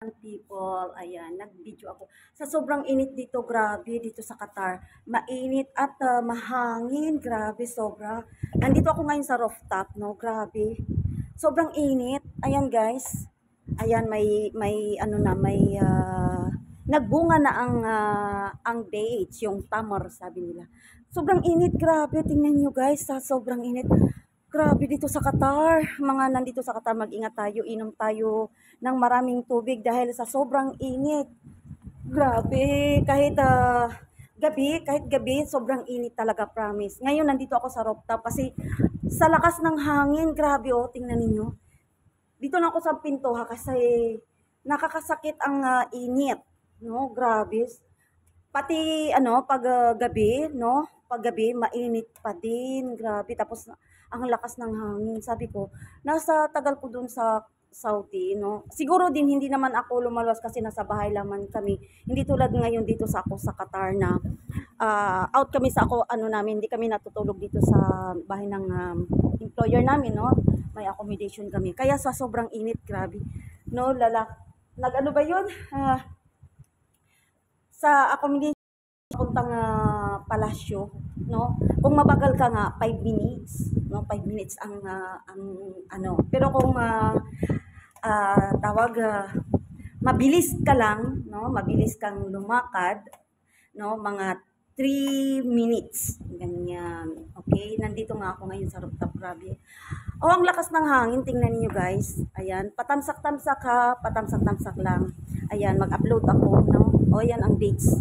People, ayan, nag-video ako. Sa sobrang init dito, grabe, dito sa Qatar. Mainit at mahangin, grabe, sobra. Nandito ako ngayon sa rooftop, no, grabe. Sobrang init. Ayan, guys. Ayan, may ano na, nagbunga na ang dates, yung tamar, sabi nila. Sobrang init, grabe. Tingnan nyo, guys, sa sobrang init. Grabe dito sa Qatar. Mga nandito sa Qatar, mag-ingat tayo, inom tayo ng maraming tubig dahil sa sobrang init. Grabe, kahit gabi, sobrang init talaga, promise. Ngayon, nandito ako sa rooftop kasi sa lakas ng hangin, grabe oh, tingnan ninyo. Dito na ako sa pinto ha, kasi nakakasakit ang init. No, grabe. Pati ano, pag gabi, no? Pag gabi, mainit pa din. Grabe. Tapos, ang lakas ng hangin. Sabi ko, nasa tagal ko dun sa Saudi, no? Siguro din, hindi naman ako lumalabas kasi nasa bahay lamang kami. Hindi tulad ngayon dito sa ako sa Qatar na out kami sa ako, ano namin, hindi kami natutulog dito sa bahay ng employer namin, no? May accommodation kami. Kaya sa sobrang init, grabe. No, nag-ano ba yun? Sa accommodation papuntang palasyo, no? Kung mabagal ka nga 5 minutes, no? 5 minutes ang ano. Pero kung tawag mabilis ka lang, no? Mabilis kang lumakad, no? Mga 3 minutes. Ganyan. Okay? Nandito nga ako ngayon sa rooftop. Grabe. Oh, ang lakas ng hangin. Tingnan niyo guys. Ayan. Patamsak-tamsak ha. Patamsak-tamsak lang. Ayan. Mag-upload ako. No? O, ayan ang dates.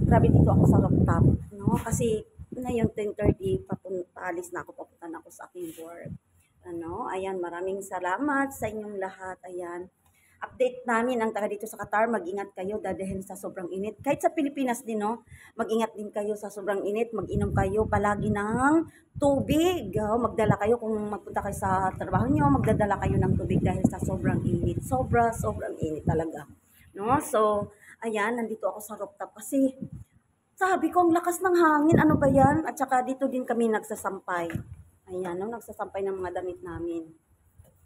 Grabe dito ako sa rooftop. No? Kasi ngayon 10:30 paalis na ako. Papunta na ako sa aking work. Ano? Ayan. Maraming salamat sa inyong lahat. Ayan. Update namin ang taga dito sa Qatar, mag-ingat kayo dahil sa sobrang init. Kahit sa Pilipinas din, no? Mag-ingat din kayo sa sobrang init, mag-inom kayo palagi ng tubig. Oh, magdala kayo kung magpunta kayo sa trabaho nyo, magdadala kayo ng tubig dahil sa sobrang init. Sobrang init talaga. No? So, ayan, nandito ako sa rooftop kasi sabi ko, ang lakas ng hangin, ano ba yan? At saka dito din kami nagsasampay. Ayan, no? Nagsasampay ng mga damit namin.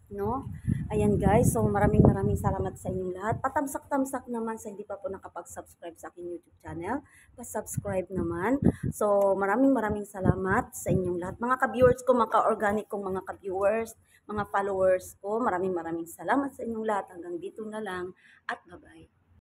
No? Ayan guys, so maraming salamat sa inyong lahat. Patamsak-tamsak naman sa hindi pa po nakapag-subscribe sa aking YouTube channel. Pa-subscribe naman. So maraming salamat sa inyong lahat. Mga ka-viewers ko, mga ka-organic kong mga ka-viewers, mga followers ko, maraming salamat sa inyong lahat. Hanggang dito na lang at bye-bye.